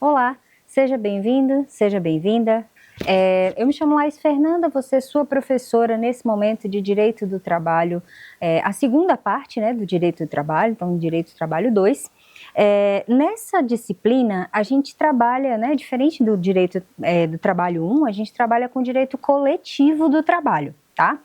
Olá, seja bem-vindo, seja bem-vinda. Eu me chamo Laís Fernanda, vou ser sua professora nesse momento de Direito do Trabalho, a segunda parte, né, do Direito do Trabalho, então Direito do Trabalho 2. Nessa disciplina, a gente trabalha, né, diferente do Direito do Trabalho 1, a gente trabalha com o direito coletivo do trabalho, tá?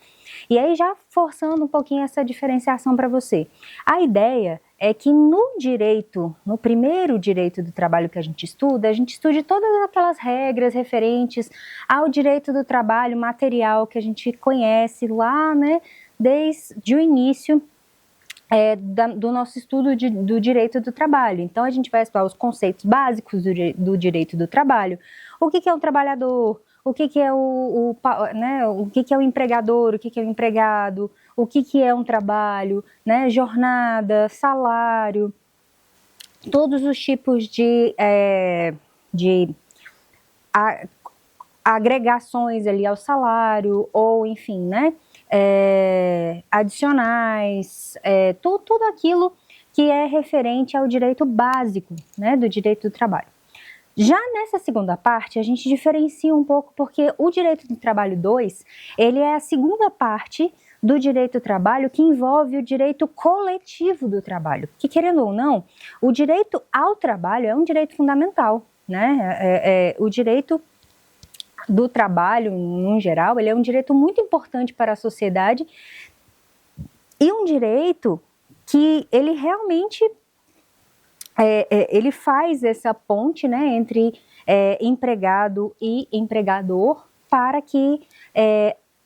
E aí, já forçando um pouquinho essa diferenciação para você. A ideia é que no primeiro direito do trabalho que a gente estude todas aquelas regras referentes ao direito do trabalho material que a gente conhece lá, né, desde o início do nosso estudo do direito do trabalho. Então, a gente vai estudar os conceitos básicos do direito do trabalho. O que é um trabalhador? O que é o que é o empregador? O que é o empregado? O que é um trabalho? Né? Jornada, salário, todos os tipos de agregações ali ao salário, ou enfim, né? Adicionais, tudo aquilo que é referente ao direito básico, né, do direito do trabalho. Já nessa segunda parte, a gente diferencia um pouco, porque o direito do trabalho 2, ele é a segunda parte do direito do trabalho que envolve o direito coletivo do trabalho, que, querendo ou não, o direito ao trabalho é um direito fundamental, né? O direito do trabalho, em geral, ele é um direito muito importante para a sociedade e um direito que ele realmente ele faz essa ponte, né, entre empregado e empregador para que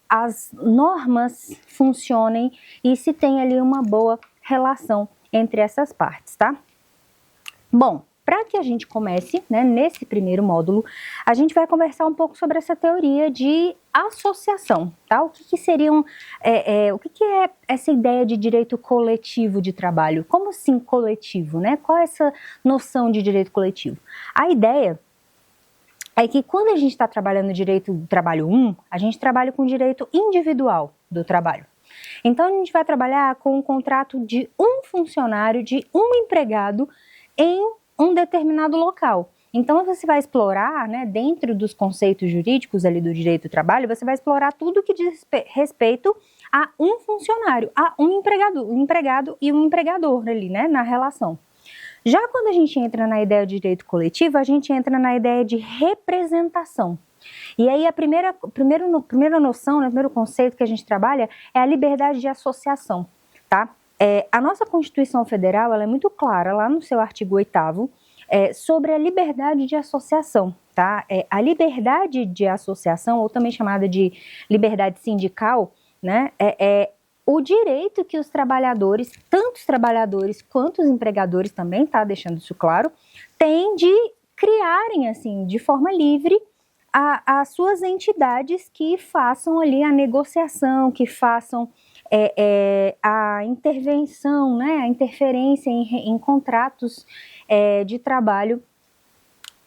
as normas funcionem e se tenha ali uma boa relação entre essas partes, tá? Bom, para que a gente comece, né, nesse primeiro módulo, a gente vai conversar um pouco sobre essa teoria de associação, tá? O que seriam, o que é essa ideia de direito coletivo de trabalho? Como assim coletivo, né? Qual é essa noção de direito coletivo? A ideia é que quando a gente está trabalhando no direito do trabalho 1, a gente trabalha com o direito individual do trabalho. Então, a gente vai trabalhar com o contrato de um funcionário, de um empregado em um determinado local. Então, você vai explorar, né, dentro dos conceitos jurídicos ali do direito do trabalho, você vai explorar tudo que diz respeito a um funcionário, a um empregado e um empregador ali, né, na relação. Já quando a gente entra na ideia de direito coletivo, a gente entra na ideia de representação. E aí a primeira noção, né, o primeiro conceito que a gente trabalha é a liberdade de associação, tá? A nossa Constituição Federal, ela é muito clara lá no seu artigo 8º, sobre a liberdade de associação, tá? A liberdade de associação, ou também chamada de liberdade sindical, né, o direito que os trabalhadores, tanto os trabalhadores quanto os empregadores também, tá, deixando isso claro, têm de criarem, assim, de forma livre, as suas entidades que façam ali a negociação, que façam a intervenção, né, a interferência em contratos de trabalho,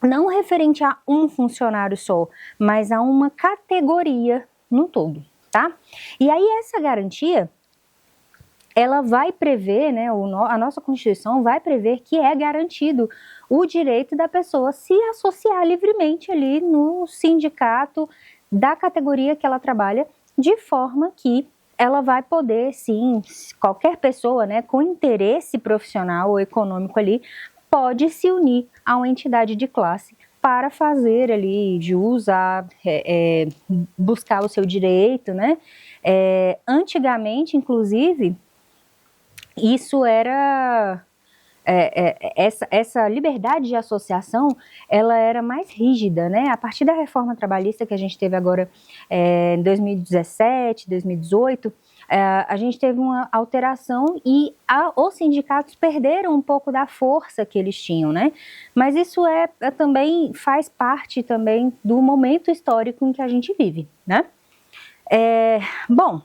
não referente a um funcionário só, mas a uma categoria no todo, tá? E aí essa garantia, ela vai prever, né, a nossa Constituição vai prever que é garantido o direito da pessoa se associar livremente ali no sindicato da categoria que ela trabalha, de forma que ela vai poder, sim, qualquer pessoa, né, com interesse profissional ou econômico ali, pode se unir a uma entidade de classe para fazer ali jus a buscar o seu direito, né? Antigamente, inclusive, isso era essa liberdade de associação, ela era mais rígida, né? A partir da reforma trabalhista que a gente teve agora em 2017, 2018, a gente teve uma alteração e os sindicatos perderam um pouco da força que eles tinham, né? Mas isso também faz parte também do momento histórico em que a gente vive, né? Bom,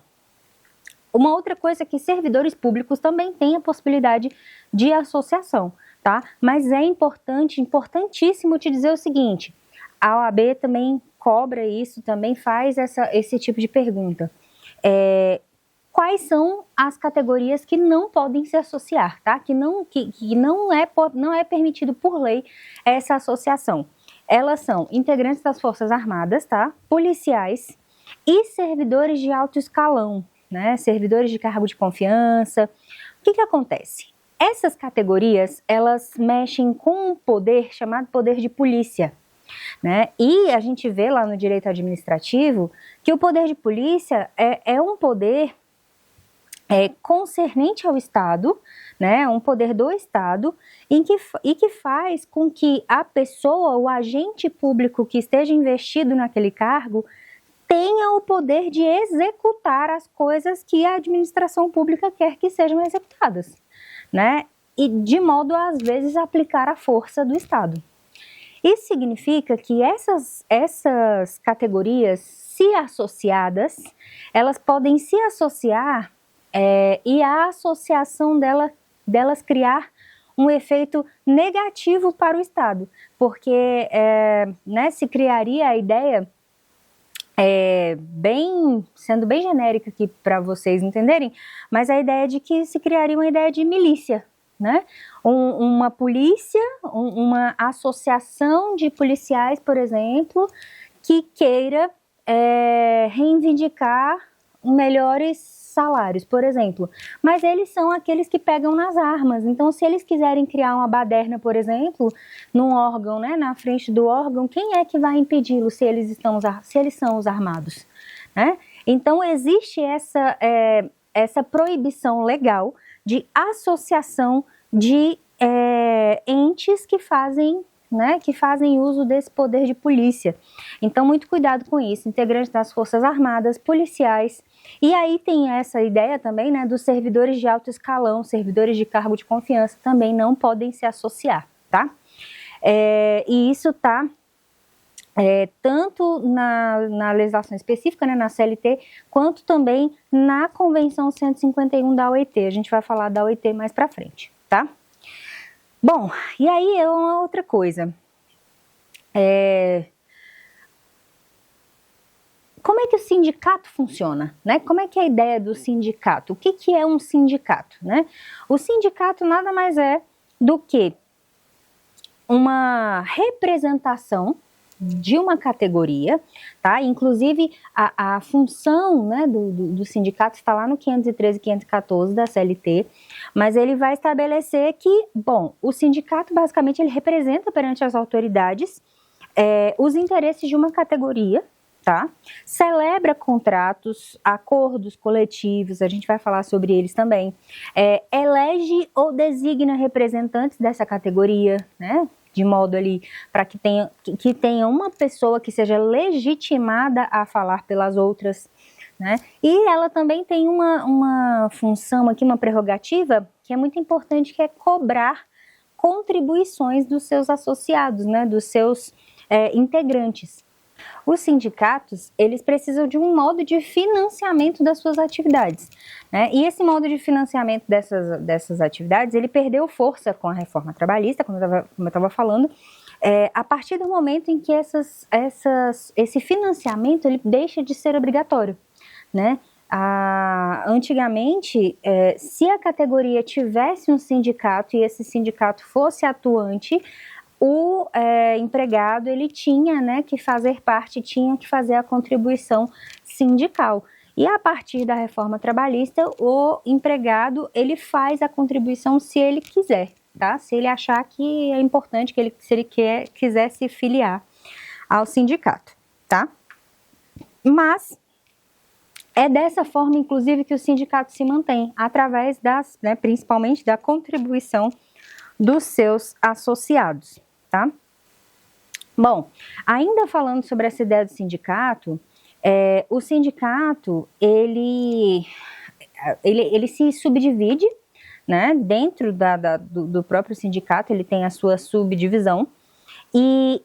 uma outra coisa é que servidores públicos também têm a possibilidade de associação, tá? Mas é importantíssimo te dizer o seguinte, a OAB também cobra isso, também faz esse tipo de pergunta. quais são as categorias que não podem se associar, tá? Que não é permitido por lei essa associação. Elas são integrantes das Forças Armadas, tá? Policiais e servidores de alto escalão, né? Servidores de cargo de confiança. O que acontece? Essas categorias, elas mexem com um poder chamado poder de polícia, né? E a gente vê lá no direito administrativo que o poder de polícia é um poder concernente ao Estado, né? Um poder do Estado e que faz com que a pessoa, o agente público que esteja investido naquele cargo, tenha o poder de executar as coisas que a administração pública quer que sejam executadas, né? E de modo a, às vezes, aplicar a força do Estado. Isso significa que essas categorias, se associadas, elas podem se associar e a associação delas criar um efeito negativo para o Estado, porque né, se criaria a ideia, sendo bem genérica aqui para vocês entenderem, mas a ideia de que se criaria uma ideia de milícia, né? Uma polícia, uma associação de policiais, por exemplo, que queira reivindicar melhores salários, por exemplo. Mas eles são aqueles que pegam nas armas. Então, se eles quiserem criar uma baderna, por exemplo, num órgão, né, na frente do órgão, quem é que vai impedi-lo se eles são os armados, né? Então, existe essa proibição legal de associação de entes que fazem uso desse poder de polícia. Então, muito cuidado com isso. Integrantes das Forças Armadas, policiais. E aí tem essa ideia também, né, dos servidores de alto escalão, servidores de cargo de confiança, também não podem se associar, tá? E isso tá tanto na legislação específica, né, na CLT, quanto também na Convenção 151 da OIT. A gente vai falar da OIT mais pra frente, tá? Bom, e aí é uma outra coisa. Como é que o sindicato funciona, né? Como é que é a ideia do sindicato? O que é um sindicato, né? O sindicato nada mais é do que uma representação de uma categoria, tá? Inclusive, a função, né, do sindicato está lá no 513 e 514 da CLT, mas ele vai estabelecer que, bom, o sindicato basicamente ele representa perante as autoridades os interesses de uma categoria, tá? Celebra contratos, acordos coletivos, a gente vai falar sobre eles também, elege ou designa representantes dessa categoria, né? De modo ali para que tenha uma pessoa que seja legitimada a falar pelas outras, né? E ela também tem uma função aqui, uma prerrogativa que é muito importante, que é cobrar contribuições dos seus associados, né? Dos seus integrantes. Os sindicatos, eles precisam de um modo de financiamento das suas atividades, né? E esse modo de financiamento dessas atividades, ele perdeu força com a reforma trabalhista, como eu estava falando, a partir do momento em que esse financiamento ele deixa de ser obrigatório, né? Antigamente, se a categoria tivesse um sindicato e esse sindicato fosse atuante, o empregado ele tinha, né, que fazer parte, tinha que fazer a contribuição sindical. E a partir da reforma trabalhista, o empregado ele faz a contribuição se ele quiser, tá? Se ele achar que é importante, se ele quiser se filiar ao sindicato, tá? Mas é dessa forma, inclusive, que o sindicato se mantém, através principalmente da contribuição dos seus associados, tá? Bom, ainda falando sobre essa ideia do sindicato, o sindicato, ele se subdivide, né? Dentro do próprio sindicato, ele tem a sua subdivisão, e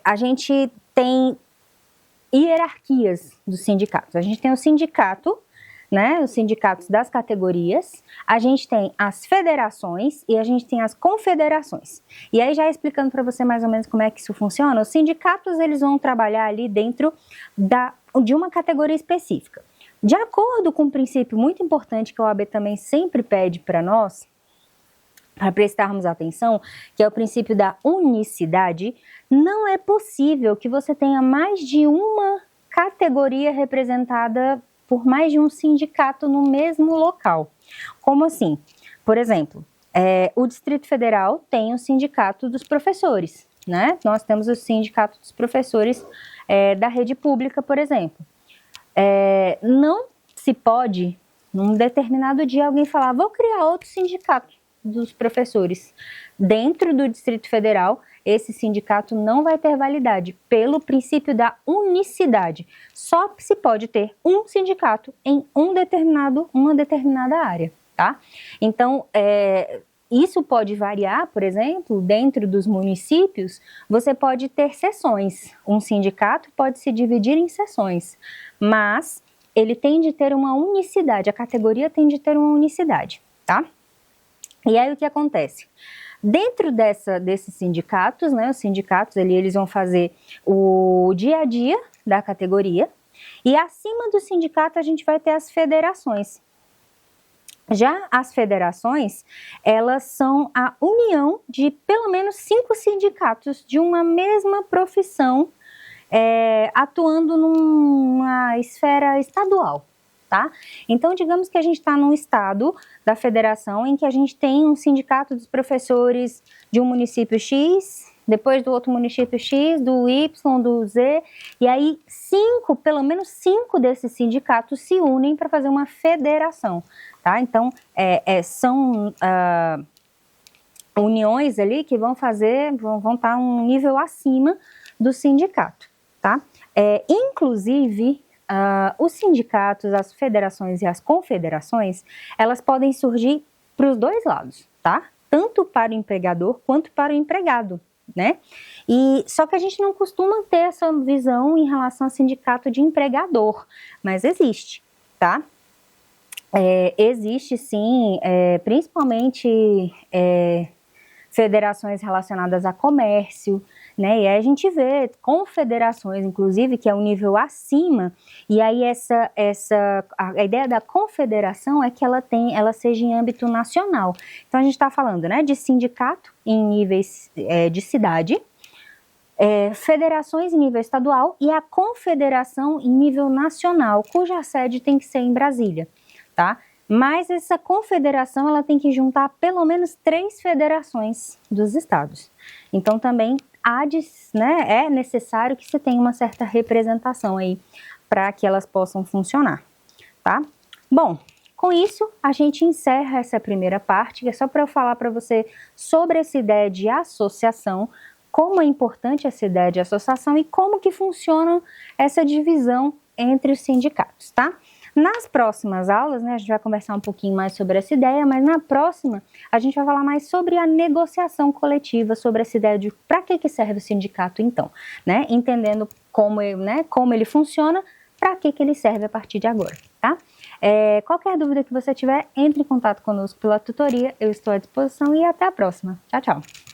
a gente tem hierarquias dos sindicatos. A gente tem o sindicato, né, os sindicatos das categorias, a gente tem as federações e a gente tem as confederações. E aí, já explicando para você mais ou menos como é que isso funciona, os sindicatos eles vão trabalhar ali dentro de uma categoria específica. De acordo com um princípio muito importante que a OAB também sempre pede para nós, para prestarmos atenção, que é o princípio da unicidade, não é possível que você tenha mais de uma categoria representada por mais de um sindicato no mesmo local. Como assim? Por exemplo, o Distrito Federal tem o Sindicato dos Professores, né? Nós temos o Sindicato dos Professores da rede pública, por exemplo. Não se pode, num determinado dia, alguém falar, vou criar outro sindicato dos professores. Dentro do Distrito Federal, esse sindicato não vai ter validade, pelo princípio da unicidade. Só se pode ter um sindicato em uma determinada área, tá? Então, isso pode variar, por exemplo, dentro dos municípios, você pode ter seções. Um sindicato pode se dividir em seções, mas ele tem de ter uma unicidade, a categoria tem de ter uma unicidade, tá? E aí o que acontece? Dentro desses sindicatos, né, os sindicatos eles vão fazer o dia a dia da categoria, e acima do sindicato a gente vai ter as federações. Já as federações, elas são a união de pelo menos 5 sindicatos de uma mesma profissão, atuando numa esfera estadual, tá? Então, digamos que a gente está num estado da federação em que a gente tem um sindicato dos professores de um município X, depois do outro município X, do Y, do Z, e aí pelo menos 5 desses sindicatos se unem para fazer uma federação, tá? Então, são uniões ali que vão estar um nível acima do sindicato, tá? Inclusive, os sindicatos, as federações e as confederações, elas podem surgir para os dois lados, tá? Tanto para o empregador quanto para o empregado, né? E só que a gente não costuma ter essa visão em relação ao sindicato de empregador, mas existe, tá? Existe sim, principalmente federações relacionadas a comércio, né? E aí a gente vê confederações, inclusive, que é um nível acima, e aí a ideia da confederação é que ela seja em âmbito nacional. Então a gente está falando, né, de sindicato em níveis de cidade, federações em nível estadual e a confederação em nível nacional, cuja sede tem que ser em Brasília, tá? Mas essa confederação ela tem que juntar pelo menos 3 federações dos estados. Então também é necessário que você tenha uma certa representação aí para que elas possam funcionar, tá? Bom, com isso a gente encerra essa primeira parte, que é só para eu falar para você sobre essa ideia de associação, como é importante essa ideia de associação e como que funciona essa divisão entre os sindicatos, tá? Nas próximas aulas, né, a gente vai conversar um pouquinho mais sobre essa ideia, mas na próxima a gente vai falar mais sobre a negociação coletiva, sobre essa ideia de para que serve o sindicato então, né, entendendo como ele funciona, para que ele serve a partir de agora, tá? Qualquer dúvida que você tiver, entre em contato conosco pela tutoria, eu estou à disposição e até a próxima. Tchau, tchau!